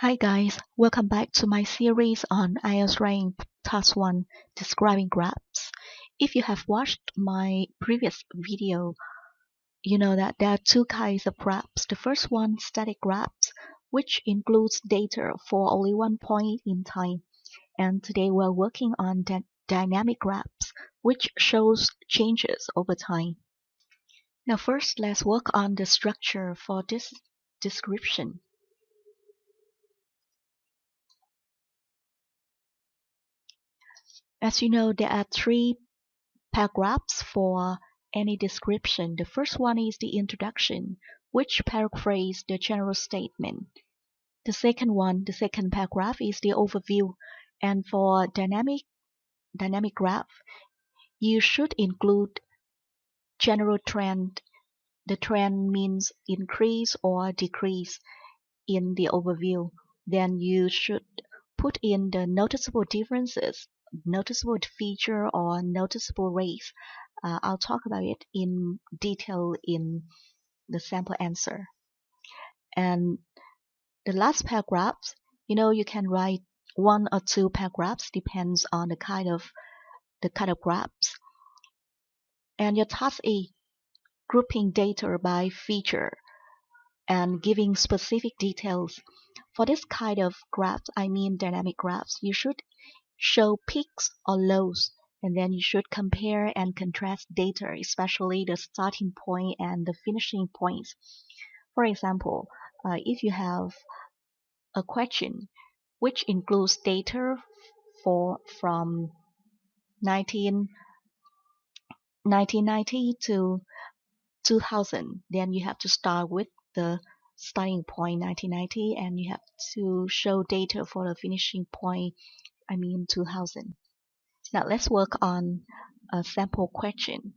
Hi guys, welcome back to my series on Ielts rank task 1 describing graphs. If you have watched my previous video, you know that there are two kinds of graphs. The first one, static graphs, which includes data for only one point in time. And today we're working on dynamic graphs, which shows changes over time. Now first, let's work on the structure for this description. As you know, there are three paragraphs for any description. The first one is the introduction, which paraphrases the general statement. The second paragraph is the overview. And for dynamic graph, you should include general trend. The trend means increase or decrease in the overview. Then you should put in the noticeable differences, noticeable feature, or noticeable rates. I'll talk about it in detail in the sample answer. And the last paragraphs, you can write one or two paragraphs, depends on the kind of graphs. And your task is grouping data by feature and giving specific details. For this kind of graphs, I mean dynamic graphs, you should show peaks or lows, and then you should compare and contrast data, especially the starting point and the finishing points. For example, if you have a question which includes data from 1990 to 2000, then you have to start with the starting point 1990, and you have to show data for the finishing point, 2000. Now let's work on a sample question.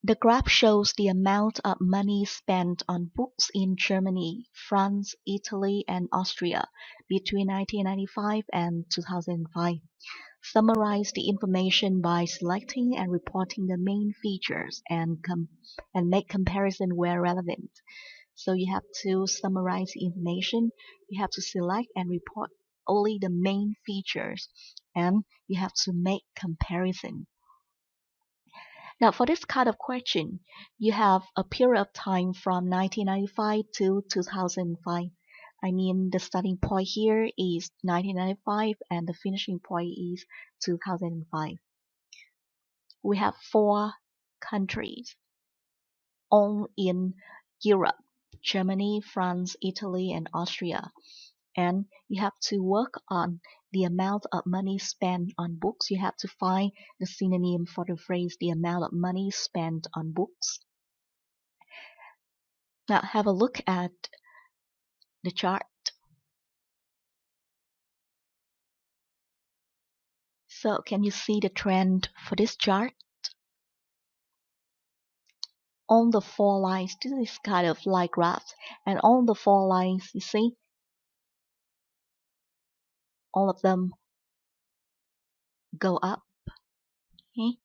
The graph shows the amount of money spent on books in Germany, France, Italy, and Austria between 1995 and 2005. Summarize the information by selecting and reporting the main features and make comparison where relevant. So you have to summarize the information, you have to select and report only the main features, and you have to make comparison. Now for this kind of question, you have a period of time from 1995 to 2005. The starting point here is 1995 and the finishing point is 2005. We have 4 countries, all in Europe: Germany, France, Italy, and Austria. And you have to work on the amount of money spent on books. You have to find the synonym for the phrase the amount of money spent on books. Now have a look at the chart. So can you see the trend for this chart? On the 4 lines, this is kind of like graphs, and on the 4 lines, you see, all of them go up. Okay?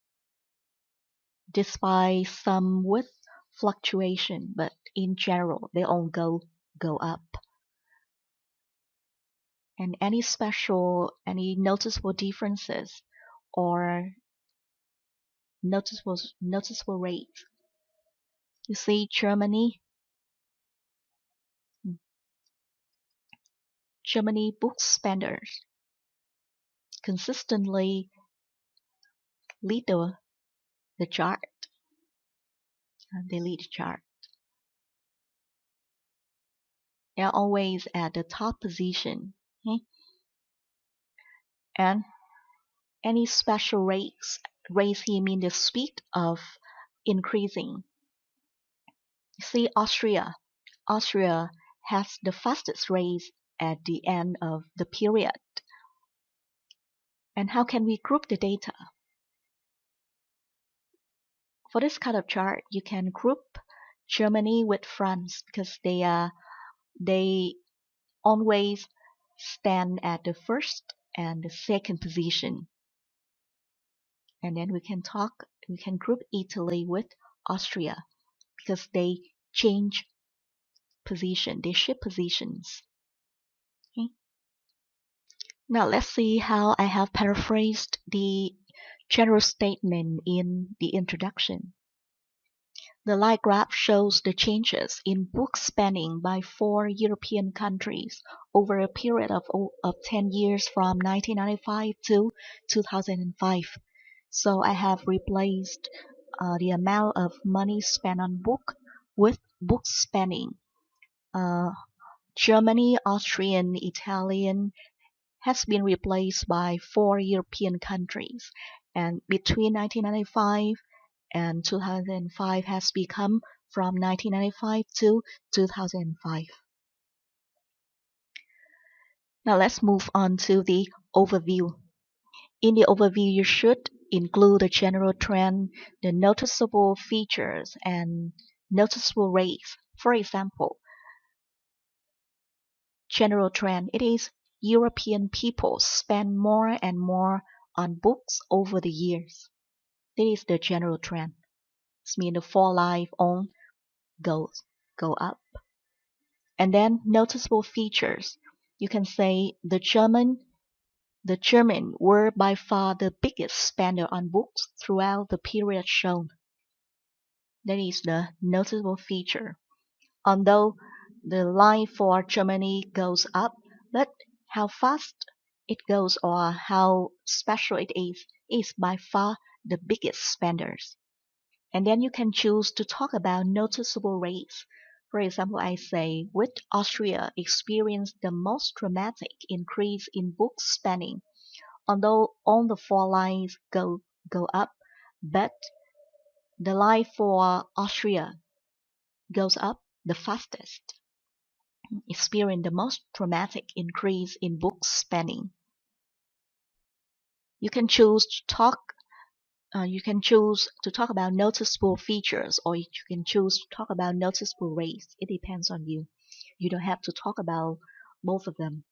Despite some width fluctuation, but in general, they all go up. And any noticeable differences or noticeable rates? You see Germany book spenders consistently lead the chart. They lead the chart. They're always at the top position. Okay? And any special rates here mean the speed of increasing. You see Austria has the fastest rate at the end of the period. And how can we group the data? For this kind of chart, you can group Germany with France because they always stand at the first and the second position. And then we can group Italy with Austria because they change position. They shift positions. Okay. Now let's see how I have paraphrased the general statement in the introduction. The line graph shows the changes in book spending by 4 European countries over a period of 10 years from 1995 to 2005. So I have replaced the amount of money spent on book with book spending. Germany, Austrian, Italian has been replaced by 4 European countries, and between 1995 and 2005 has become from 1995 to 2005. Now let's move on to the overview. In the overview, you should include the general trend, the noticeable features, and noticeable rates. For example, general trend, it is European people spend more and more on books over the years. That is the general trend. This means the for life on go up. And then noticeable features. You can say the German were by far the biggest spender on books throughout the period shown. That is the noticeable feature. Although the line for Germany goes up, but how fast it goes or how special it is by far the biggest spenders. And then you can choose to talk about noticeable rates. For example, I say, with Austria experienced the most dramatic increase in book spending, although all the 4 lines go up, but the line for Austria goes up the fastest, experienced the most dramatic increase in book spending. You can choose to talk about noticeable features, or you can choose to talk about noticeable rates. It depends on you. You don't have to talk about both of them.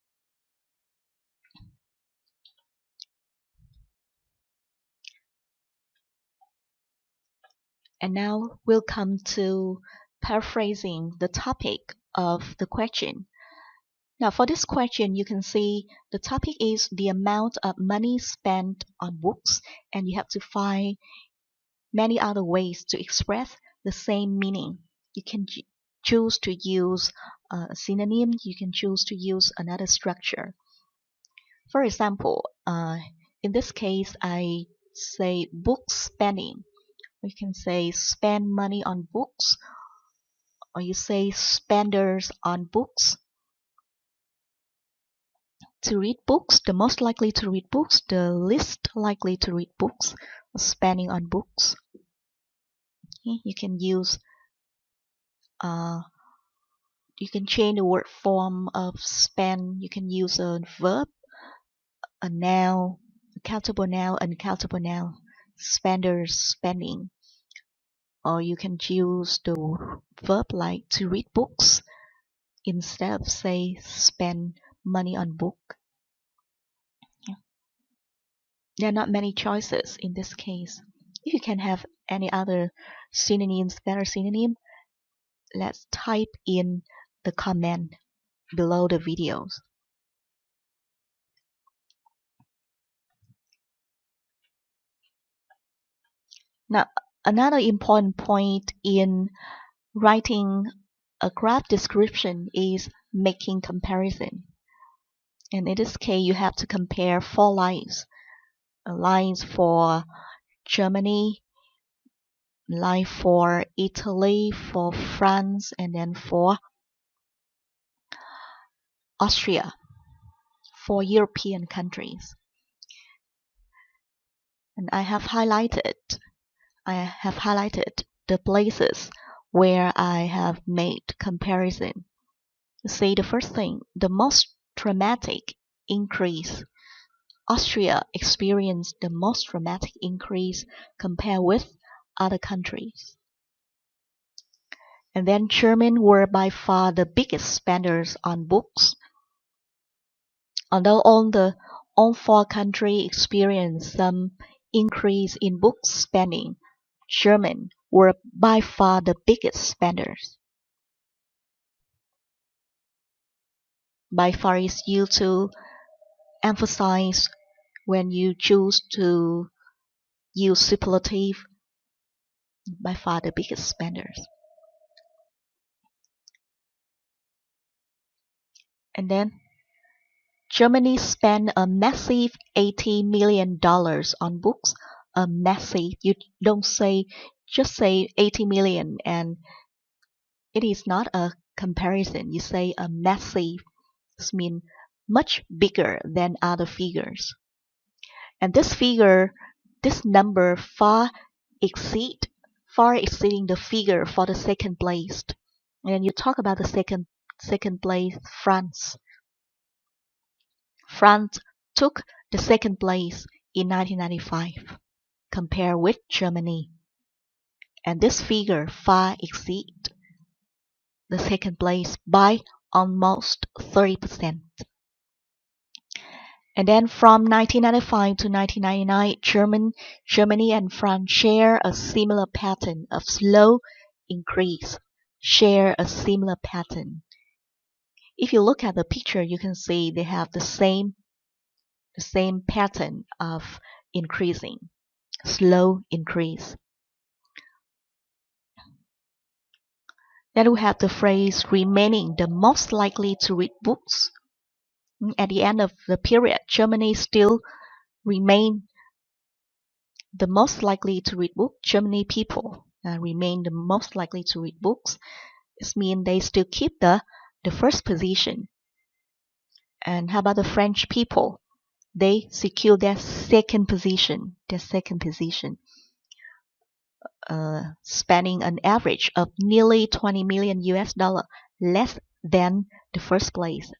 And now we'll come to paraphrasing the topic of the question. Now for this question, you can see the topic is the amount of money spent on books, and you have to find many other ways to express the same meaning. You can choose to use a synonym. You can choose to use another structure. For example, in this case, I say book spending. We can say spend money on books, or you say spenders on books. To read books, the most likely to read books, the least likely to read books, spending on books. Okay, you can use you can change the word form of spend. You can use a verb, a noun, countable noun, uncountable noun, spenders, spending. Or you can choose the verb like to read books instead of say spend money on book. Yeah. There are not many choices in this case. If you can have any other synonyms, better synonym, let's type in the comment below the videos. Now, another important point in writing a graph description is making comparison. And in this case, you have to compare 4 lines. Lines for Germany, line for Italy, for France, and then for Austria, 4 European countries. And I have highlighted the places where I have made comparison. See, the first thing, the most dramatic increase. Austria experienced the most dramatic increase compared with other countries. And then Germans were by far the biggest spenders on books. Although all 4 countries experienced some increase in book spending, Germans were by far the biggest spenders. by far is used to emphasize when you choose to use superlative, by far the biggest spenders. And then Germany spent a massive $80 million on books. A massive, you don't say, just say 80 million, and it is not a comparison. You say a massive, this means much bigger than other figures. And this figure, this number exceeding the figure for the second place. And you talk about the second place, France. France took the second place in 1995, compared with Germany. And this figure far exceeds the second place by almost 30%. And then from 1995 to 1999, Germany and France share a similar pattern of slow increase. Share a similar pattern. If you look at the picture, you can see they have the same pattern of increasing, slow increase. Then we have the phrase remaining the most likely to read books. At the end of the period, Germany still remain the most likely to read books. Germany people remain the most likely to read books. This means they still keep the first position. And how about the French people? They secure their second position. Spending an average of nearly 20 million US dollar, less than the first place.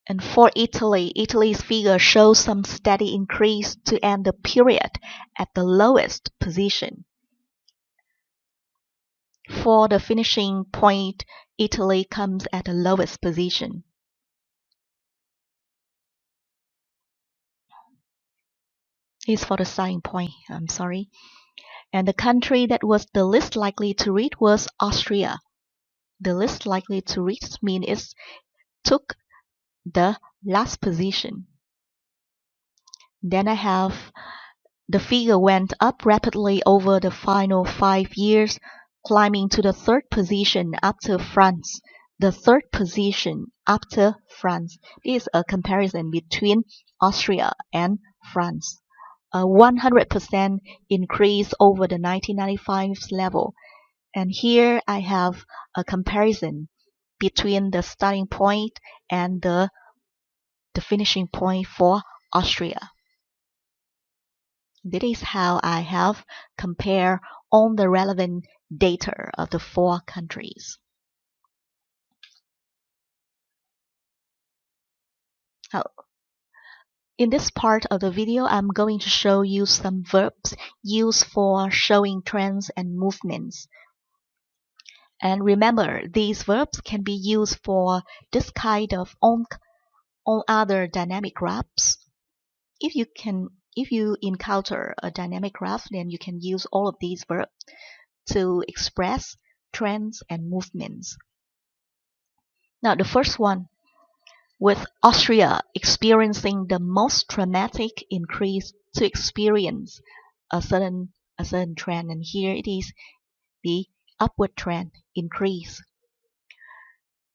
And for Italy's figure shows some steady increase to end the period at the lowest position. For the finishing point, Italy comes at the lowest position. Is for the starting point, I'm sorry. And the country that was the least likely to read was Austria. The least likely to read means it took the last position. Then I have the figure went up rapidly over the final 5 years, climbing to the third position after France. The third position after France. This is a comparison between Austria and France. A 100% increase over the 1995 level. And here I have a comparison between the starting point and the finishing point for Austria. This is how I have compared all the relevant data of the 4 countries. In this part of the video, I'm going to show you some verbs used for showing trends and movements. And remember, these verbs can be used for this kind of all other dynamic graphs. If you encounter a dynamic graph, then you can use all of these verbs to express trends and movements. Now, the first one, with Austria experiencing the most dramatic increase to experience a certain trend, and here it is the upward trend increase.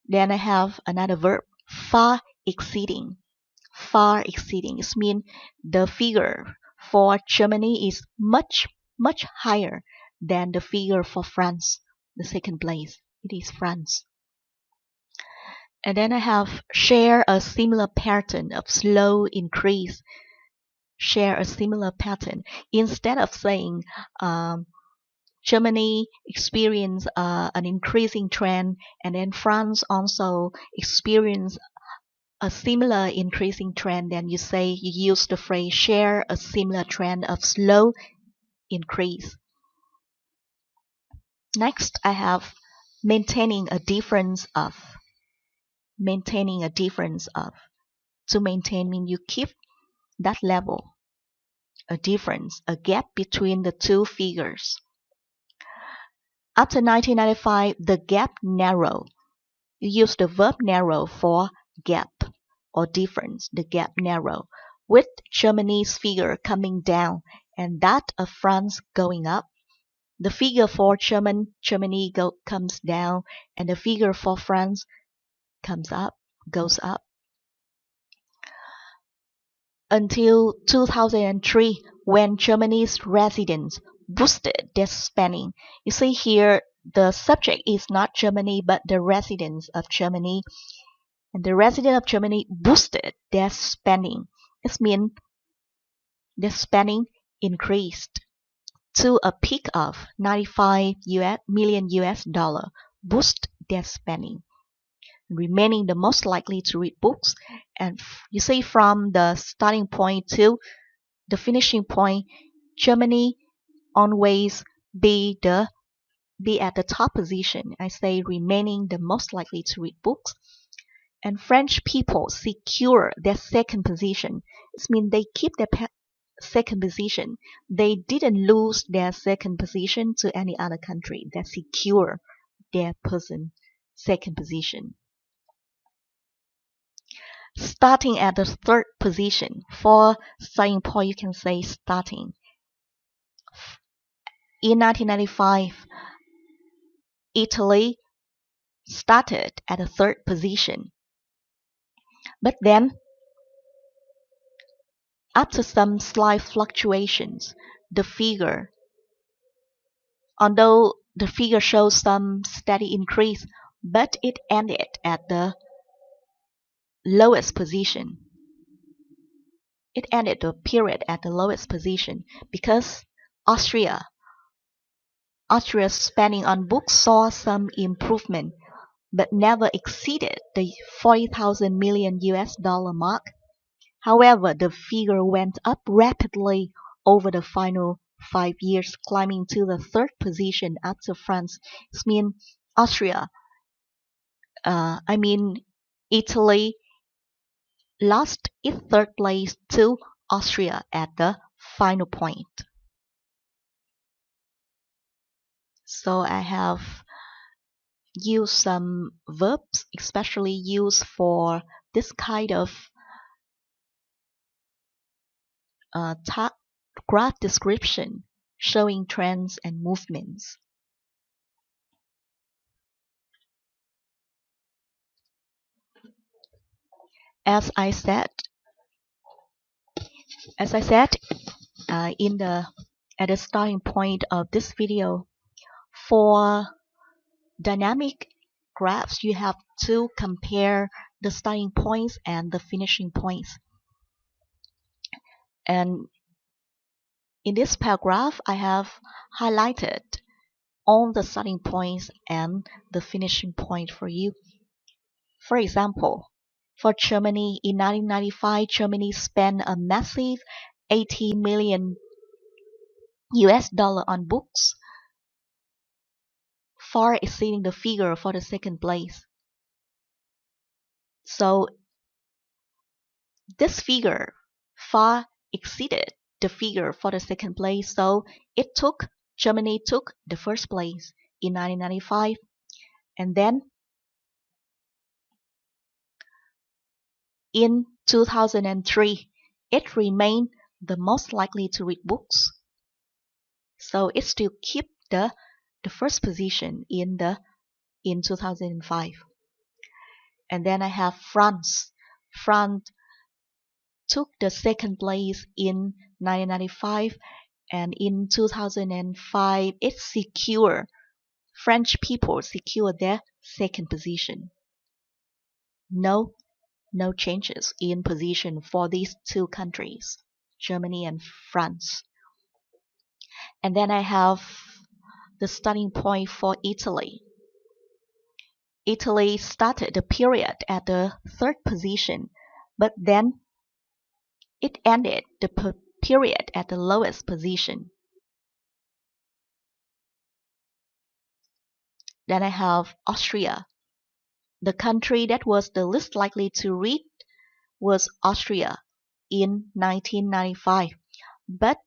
Then I have another verb, far exceeding. Far exceeding. It means the figure for Germany is much higher than the figure for France, the second place. It is France. And then I have share a similar pattern of slow increase. Share a similar pattern. Instead of saying Germany experienced an increasing trend, and then France also experienced a similar increasing trend, then you use the phrase share a similar trend of slow increase. Next, I have maintaining a difference of. Maintaining a difference of. To maintain means you keep that level, a difference, a gap between the two figures. After 1995, the gap narrowed. You use the verb narrow for gap or difference, the gap narrow, with Germany's figure coming down and that of France going up. The figure for Germany comes down and the figure for France goes up. Until 2003, when Germany's residents boosted their spending. You see here, the subject is not Germany, but the residents of Germany. And the residents of Germany boosted their spending. It means their spending increased to a peak of 95 million US dollar, boost their spending, remaining the most likely to read books. And you see, from the starting point to the finishing point, Germany always be at the top position. I say remaining the most likely to read books. And French people secure their second position. It means they keep their second position. They didn't lose their second position to any other country. They secure their second position. Starting at the third position. For starting point, you can say starting. In 1995, Italy started at the third position. But then, after some slight fluctuations, the figure, although the figure shows some steady increase, but it ended at the lowest position. It ended the period at the lowest position because Austria's spending on books saw some improvement, but never exceeded the 40,000 million US dollar mark. However, the figure went up rapidly over the final 5 years, climbing to the third position after France. It means Italy lost its third place to Austria at the final point. So I have used some verbs, especially used for this kind of graph description, showing trends and movements. As I said at the starting point of this video, for dynamic graphs, you have to compare the starting points and the finishing points. And in this paragraph, I have highlighted all the starting points and the finishing point for you. For example, for Germany, in 1995, Germany spent a massive 80 million US dollar on books, far exceeding the figure for the second place. So this figure far exceeded the figure for the second place, so Germany took the first place in 1995, and then in 2003 it remained the most likely to read books, so it still keep the first position in 2005. And then I have France took the second place in 1995, and in 2005 French people secured their second position. No changes in position for these two countries, Germany and France. And then I have the starting point for Italy. Italy started the period at the third position, but then it ended the period at the lowest position. Then I have Austria. The country that was the least likely to read was Austria in 1995, but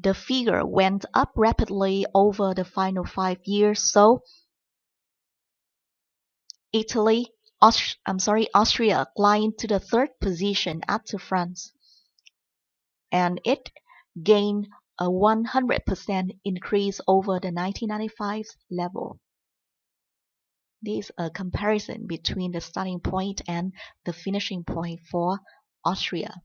the figure went up rapidly over the final 5 years. So Austria climbed to the third position after France, and it gained a 100% increase over the 1995 level. This is a comparison between the starting point and the finishing point for Austria.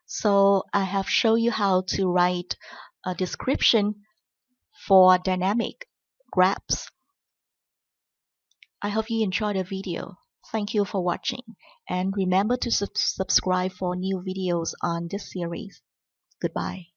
So I have shown you how to write a description for dynamic graphs. I hope you enjoyed the video. Thank you for watching, and remember to subscribe for new videos on this series. Goodbye.